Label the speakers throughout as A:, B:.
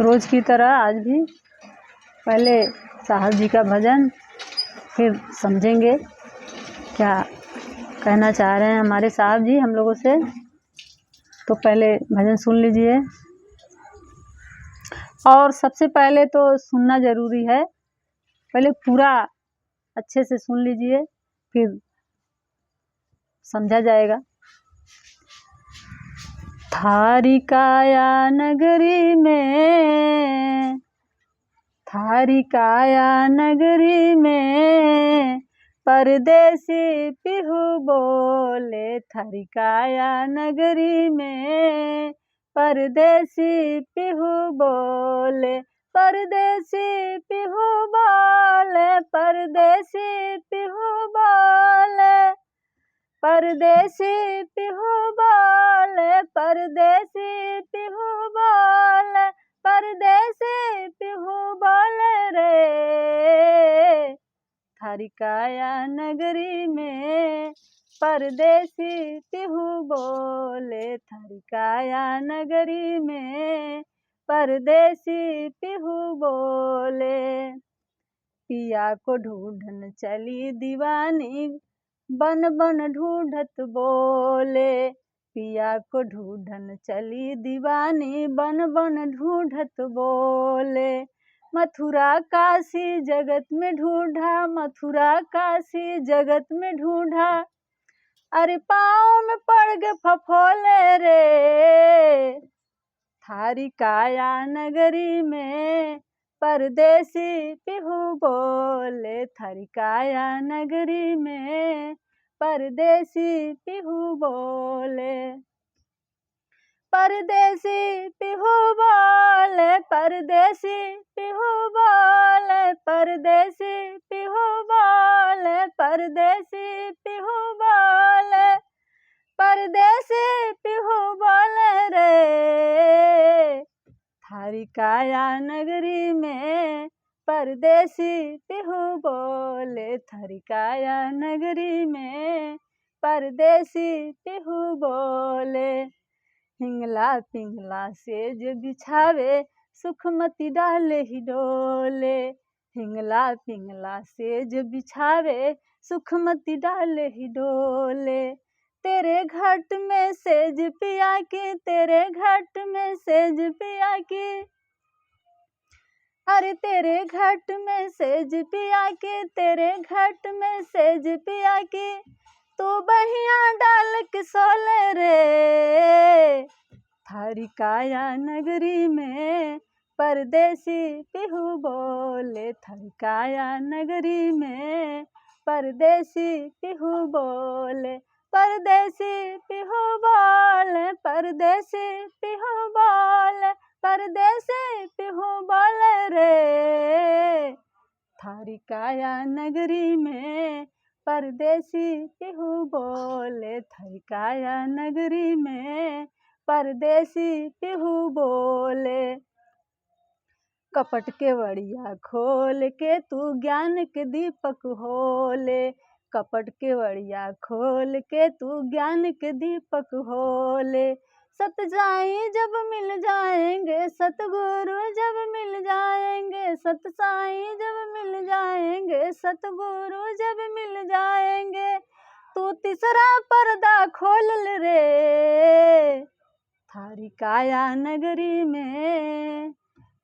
A: रोज़ की तरह आज भी पहले साहब जी का भजन, फिर समझेंगे क्या कहना चाह रहे हैं हमारे साहब जी हम लोगों से। तो पहले भजन सुन लीजिए। और सबसे पहले तो सुनना ज़रूरी है, पहले पूरा अच्छे से सुन लीजिए, फिर समझा जाएगा। थारी काया नगरी में, थारी काया नगरी में परदेसी पिहू बोले। थारी काया नगरी में परदेसी पिहू बोले। परदेसी पिहू बोले, परदेसी पिहू बोले, परदेसी पिहू बोले, परदेसी पिहू बोले, परदेसी पिहू बोले रे। थारी काया नगरी में परदेसी पिहू बोले। थारी काया नगरी में परदेसी पिहू बोले। पिया को ढूंढन चली दीवानी, बन बन ढूंढत बोले। पिया को ढूंढन चली दीवानी, बन बन ढूंढत बोले। मथुरा काशी जगत में ढूंढा, मथुरा काशी जगत में ढूंढा, अरे पाँव में पड़ गए फफोले रे। थारी काया नगरी में परदेसी पिहू बोले। थारी काया नगरी में परदेसी पिहू बोले। परदेसी पिहू बोले, परदेसी पिहू बोले, परदेसी पिहू बोले, परदेसी पिहू बोले, परदेसी पिहू बोले रे। थारी काया नगरी में परदेसी पिहू बोले। थारी काया नगरी में परदेसी पिहू बोले। हिंगला पिंगला सेज बिछावे, सुखमती डाले ही डोले। हिंगला पिंगला सेज बिछावे, सुखमती डाले ही डोले। तेरे घाट में सेज पिया की, तेरे घाट में सेज पिया की, अरे तेरे घाट में सेज पिया की, तेरे घाट में सेज पिया की, तू बहिया डाल के सोले रे। थारी काया नगरी में परदेसी पिहू बोले। थारी काया नगरी में परदेसी पिहू बोले। परदेसी पिहू बोले, परदेसी पिहू बोले, परदेसी पिहू बोले रे। थारी काया नगरी में परदेसी पिहू बोले। थारी काया नगरी में परदेसी पिहू बोले। कपट के वड़िया खोल के तू ज्ञान के दीपक होले। कपट के वड़िया खोल के तू ज्ञान के दीपक होले। सतसाई जब मिल जाएंगे, सतगुरु जब मिल जाएंगे, सतसाई जब मिल जाएंगे, सतगुरु जब मिल जाएंगे, तू तीसरा पर्दा खोल रे। थारी काया नगरी में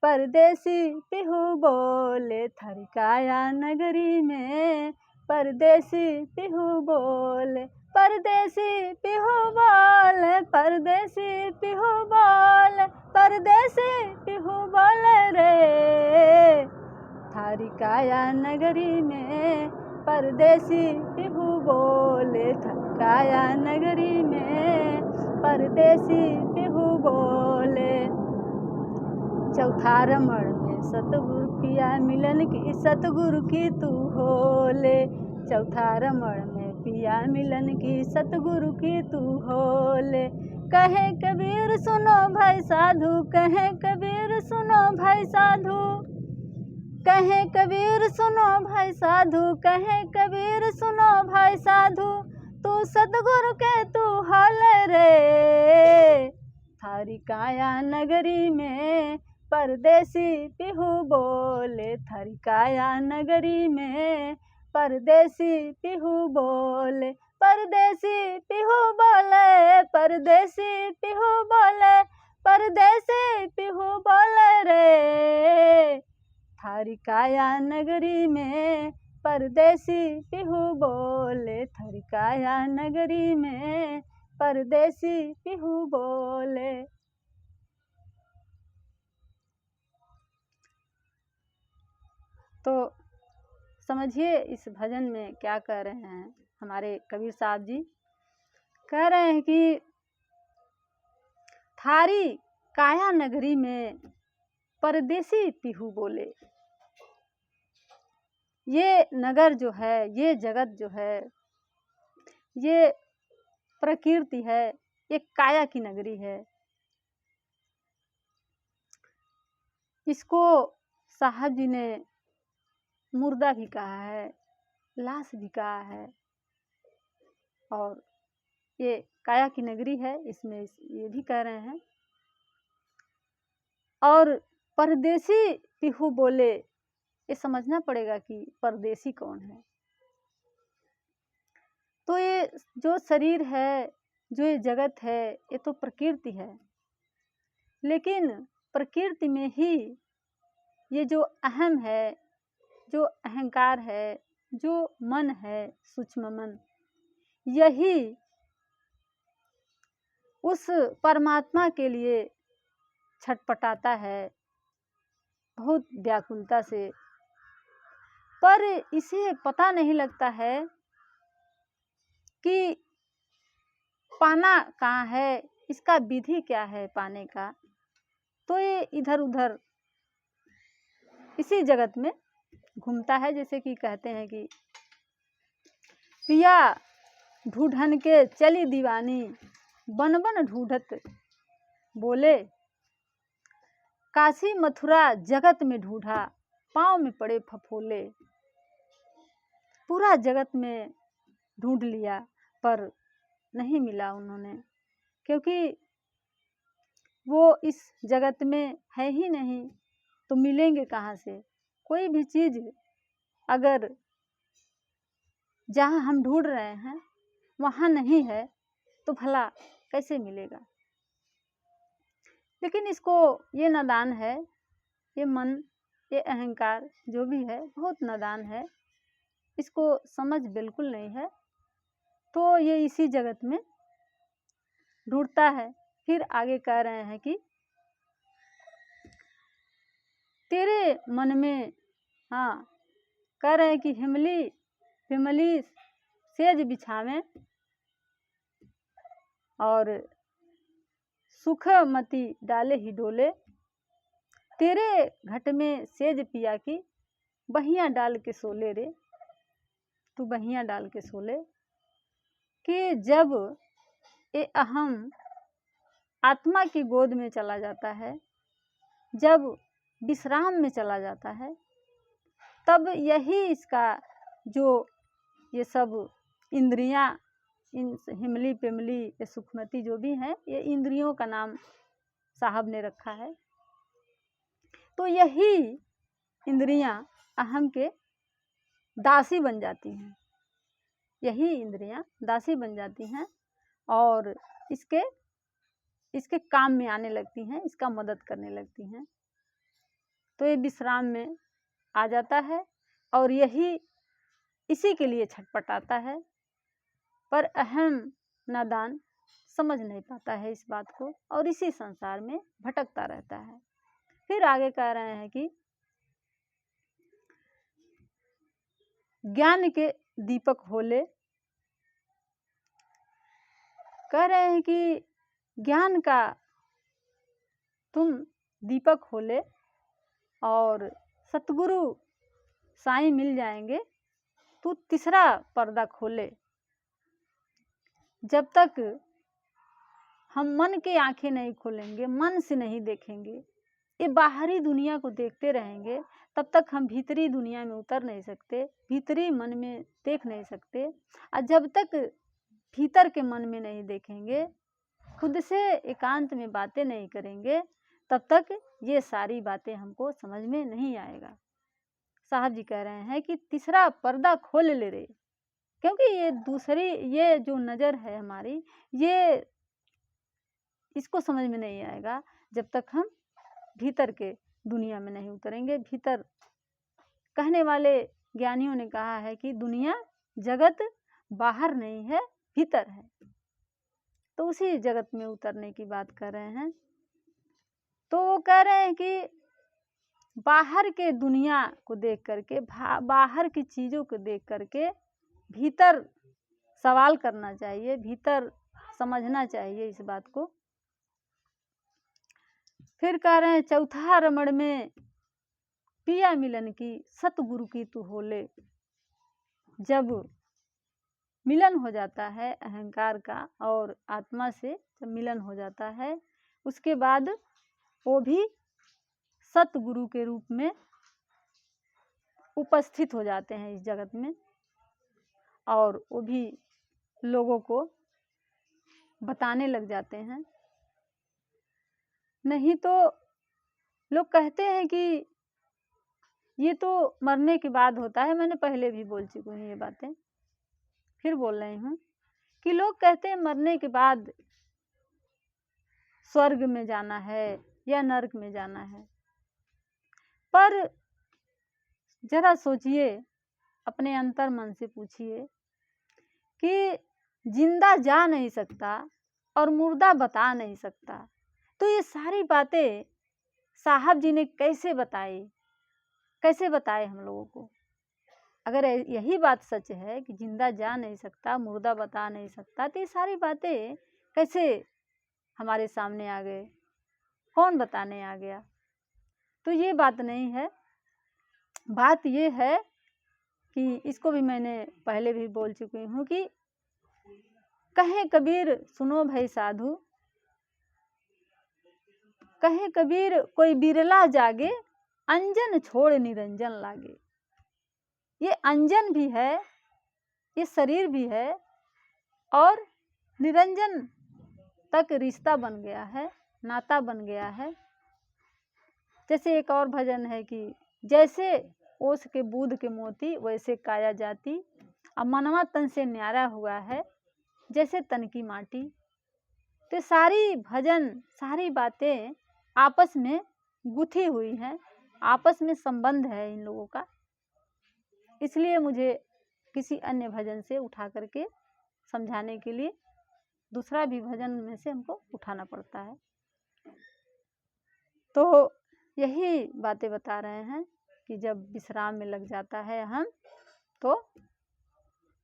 A: परदेसी पिहू बोले। थारी काया नगरी में परदेसी पिहू बोले। परदेसी पिहू बोले, परदेसी पिहू बोले, परदेसी पिहू बोले रे। थारी काया नगरी में परदेसी पिहू बोले। थारी काया नगरी में परदेसी पिहू बोले। चौथा रमण में सतगुरु पिया मिलन की, सतगुरु की तू होले। चौथा रमण में पिया मिलन की, सतगुरु की तू होले। कहे कबीर सुनो भाई साधु, कहे कबीर सुनो भाई साधु, कहे कबीर सुनो भाई साधु, कहे कबीर सुनो भाई साधु, तू सतगुरु के तू होले रे। थारी काया नगरी में परदेसी पिहू बोले थरिकाया नगरी में, परदेसी पिहू बोले, परदेसी पिहू बोले, परदेसी पिहू बोले, परदेसी पिहू बोले रे थरिकाया नगरी में, परदेसी पिहू बोले थरिकाया नगरी में, परदेसी पिहू बोले। तो समझिए इस भजन में क्या कह रहे हैं हमारे कबीर साहब जी। कह रहे हैं कि थारी काया नगरी में परदेसी पिहू बोले। ये नगर जो है, ये जगत जो है, ये प्रकृति है, ये काया की नगरी है। इसको साहब जी ने मुर्दा भी कहा है, लाश भी कहा है, और ये काया की नगरी है, इसमें ये भी कह रहे हैं। और परदेसी पिहू बोले, ये समझना पड़ेगा कि परदेसी कौन है। तो ये जो शरीर है, जो ये जगत है, ये तो प्रकृति है, लेकिन प्रकृति में ही ये जो अहम है, जो अहंकार है, जो मन है, सूक्ष्म मन, यही उस परमात्मा के लिए छटपटाता है बहुत व्याकुलता से, पर इसे पता नहीं लगता है कि पाना कहाँ है, इसका विधि क्या है पाने का। तो ये इधर उधर इसी जगत में घूमता है। जैसे कि कहते हैं कि पिया ढूढ़न के चली दीवानी, बन बन ढूढ़त बोले, काशी मथुरा जगत में ढूंढा, पाँव में पड़े फफोले। पूरा जगत में ढूंढ लिया पर नहीं मिला उन्होंने, क्योंकि वो इस जगत में है ही नहीं, तो मिलेंगे कहाँ से। कोई भी चीज़ अगर जहाँ हम ढूंढ रहे हैं वहाँ नहीं है तो भला कैसे मिलेगा। लेकिन इसको ये नादान है, ये मन, ये अहंकार जो भी है बहुत नादान है, इसको समझ बिल्कुल नहीं है। तो ये इसी जगत में ढूंढता है। फिर आगे कह रहे हैं कि तेरे मन में, हाँ, कह रहे हैं कि हिमली हिमली सेज बिछावें और सुखमती डाले ही डोले, तेरे घट में सेज पिया की बहियाँ डाल के सोले रे, तू बहियाँ डाल के सोले। कि जब ये अहम आत्मा की गोद में चला जाता है, जब विश्राम में चला जाता है, तब यही इसका जो ये सब इंद्रियां, इन हिमली पिमली, ये सुखमती जो भी हैं, ये इंद्रियों का नाम साहब ने रखा है। तो यही इंद्रियां अहम के दासी बन जाती हैं, यही इंद्रियां दासी बन जाती हैं और इसके काम में आने लगती हैं, इसका मदद करने लगती हैं। तो ये विश्राम में आ जाता है और यही इसी के लिए छटपटाता है, पर अहम नादान समझ नहीं पाता है इस बात को और इसी संसार में भटकता रहता है। फिर आगे कह रहे हैं कि ज्ञान के दीपक होले, कह रहे हैं कि ज्ञान का तुम दीपक होले और सतगुरु साईं मिल जाएंगे, तू तीसरा पर्दा खोले। जब तक हम मन की आंखें नहीं खोलेंगे, मन से नहीं देखेंगे, ये बाहरी दुनिया को देखते रहेंगे, तब तक हम भीतरी दुनिया में उतर नहीं सकते, भीतरी मन में देख नहीं सकते। और जब तक भीतर के मन में नहीं देखेंगे, खुद से एकांत में बातें नहीं करेंगे, तब तक ये सारी बातें हमको समझ में नहीं आएगा। साहब जी कह रहे हैं कि तीसरा पर्दा खोल ले रे, क्योंकि ये जो नज़र है हमारी, ये इसको समझ में नहीं आएगा जब तक हम भीतर के दुनिया में नहीं उतरेंगे। भीतर कहने वाले ज्ञानियों ने कहा है कि दुनिया जगत बाहर नहीं है, भीतर है। तो उसी जगत में उतरने की बात कर रहे हैं। तो वो कह रहे हैं कि बाहर के दुनिया को देख करके, बाहर की चीज़ों को देख करके भीतर सवाल करना चाहिए, भीतर समझना चाहिए इस बात को। फिर कह रहे हैं चौथा रमण में पिया मिलन की सतगुरु की तू होले। जब मिलन हो जाता है अहंकार का और आत्मा से, जब मिलन हो जाता है, उसके बाद वो भी सतगुरु के रूप में उपस्थित हो जाते हैं इस जगत में, और वो भी लोगों को बताने लग जाते हैं। नहीं तो लोग कहते हैं कि ये तो मरने के बाद होता है। मैंने पहले भी बोल चुकी हूँ ये बातें, फिर बोल रही हूँ कि लोग कहते हैं मरने के बाद स्वर्ग में जाना है या नरक में जाना है। पर जरा सोचिए, अपने अंतर मन से पूछिए कि जिंदा जा नहीं सकता और मुर्दा बता नहीं सकता, तो ये सारी बातें साहब जी ने कैसे बताए हम लोगों को? अगर यही बात सच है कि जिंदा जा नहीं सकता, मुर्दा बता नहीं सकता, तो ये सारी बातें कैसे हमारे सामने आ गए? कौन बताने आ गया? तो ये बात नहीं है। बात ये है कि इसको भी मैंने पहले भी बोल चुकी हूँ कि कहे कबीर सुनो भाई साधु, कहे कबीर कोई बिरला जागे, अंजन छोड़ निरंजन लागे। ये अंजन भी है, ये शरीर भी है, और निरंजन तक रिश्ता बन गया है, नाता बन गया है। जैसे एक और भजन है कि जैसे ओस के बूंद के मोती, वैसे काया जाती, अब मनवा तन से न्यारा हुआ है, जैसे तन की माटी। तो सारी भजन, सारी बातें आपस में गुथी हुई हैं, आपस में संबंध है इन लोगों का। इसलिए मुझे किसी अन्य भजन से उठा करके समझाने के लिए दूसरा भी भजन में से हमको उठाना पड़ता है। तो यही बातें बता रहे हैं कि जब विश्राम में लग जाता है हम, तो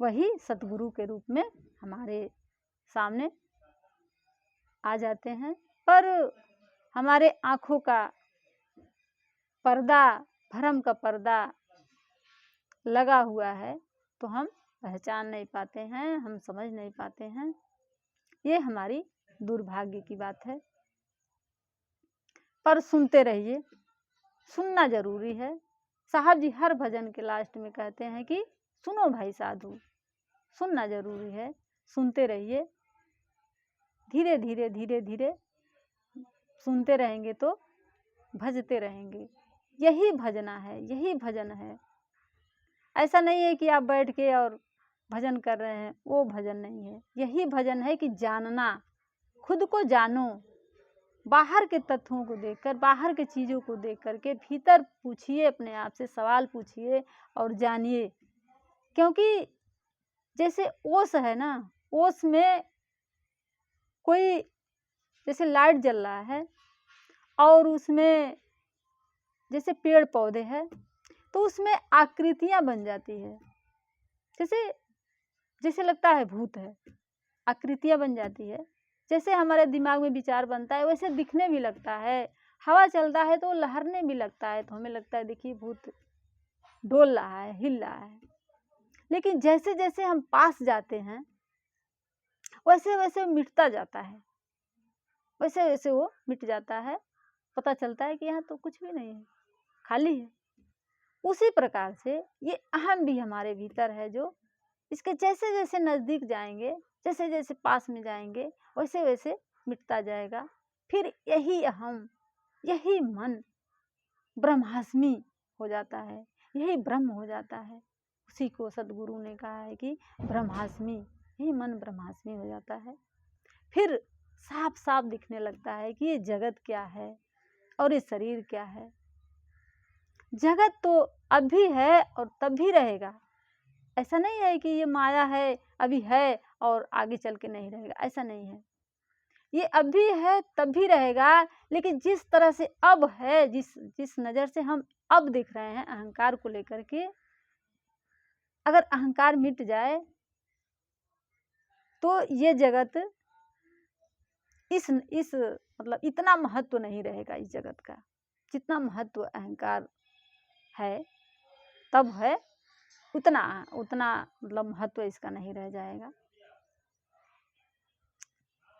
A: वही सतगुरु के रूप में हमारे सामने आ जाते हैं। पर हमारे आँखों का पर्दा, भरम का पर्दा लगा हुआ है, तो हम पहचान नहीं पाते हैं, हम समझ नहीं पाते हैं। ये हमारी दुर्भाग्य की बात है। पर सुनते रहिए, सुनना जरूरी है। साहब जी हर भजन के लास्ट में कहते हैं कि सुनो भाई साधु, सुनना जरूरी है। सुनते रहिए, धीरे धीरे धीरे धीरे सुनते रहेंगे तो भजते रहेंगे। यही भजना है, यही भजन है। ऐसा नहीं है कि आप बैठ के और भजन कर रहे हैं, वो भजन नहीं है। यही भजन है कि जानना, खुद को जानो, बाहर के तत्वों को देखकर, बाहर के चीज़ों को देख करके भीतर पूछिए, अपने आप से सवाल पूछिए और जानिए। क्योंकि जैसे ओस है ना, ओस में कोई जैसे लाइट जल रहा है और उसमें जैसे पेड़ पौधे हैं, तो उसमें आकृतियां बन जाती है। जैसे लगता है भूत है, आकृतियां बन जाती है। जैसे हमारे दिमाग में विचार बनता है, वैसे दिखने भी लगता है। हवा चलता है तो लहरने भी लगता है, तो हमें लगता है देखिए भूत डोल रहा है, हिल रहा है। लेकिन जैसे जैसे हम पास जाते हैं, वैसे वैसे मिटता जाता है, वैसे वैसे वो मिट जाता है। पता चलता है कि यहाँ तो कुछ भी नहीं है, खाली है। उसी प्रकार से ये अहम भी हमारे भीतर है, जो इसके जैसे जैसे नज़दीक जाएंगे, जैसे जैसे पास में जाएंगे, वैसे वैसे मिटता जाएगा। फिर यही अहम यही मन ब्रह्मास्मि हो जाता है, यही ब्रह्म हो जाता है। उसी को सदगुरु ने कहा है कि ब्रह्मास्मि, यही मन ब्रह्मास्मि हो जाता है। फिर साफ साफ दिखने लगता है कि ये जगत क्या है और ये शरीर क्या है। जगत तो अब भी है और तब भी रहेगा। ऐसा नहीं है कि ये माया है, अभी है और आगे चल के नहीं रहेगा, ऐसा नहीं है। ये अब भी है तब भी रहेगा, लेकिन जिस तरह से अब है, जिस नज़र से हम अब देख रहे हैं अहंकार को लेकर के, अगर अहंकार मिट जाए तो ये जगत इस मतलब इतना महत्व नहीं रहेगा इस जगत का, जितना महत्व अहंकार है तब है, उतना मतलब महत्व इसका नहीं रह जाएगा।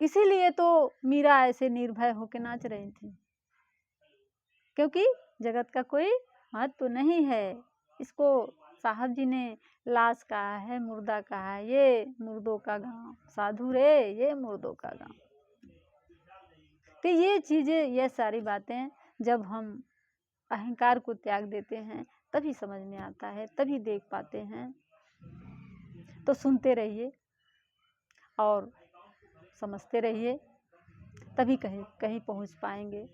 A: इसीलिए तो मीरा ऐसे निर्भय होकर नाच रही थी, क्योंकि जगत का कोई महत्व नहीं है। इसको साहब जी ने लाश कहा है, मुर्दा कहा है, ये मुर्दों का गांव, साधु रे ये मुर्दों का गांव। तो ये चीज़ें, ये सारी बातें जब हम अहंकार को त्याग देते हैं तभी समझ में आता है, तभी देख पाते हैं। तो सुनते रहिए और समझते रहिए, तभी कहीं कहीं पहुंच पाएंगे।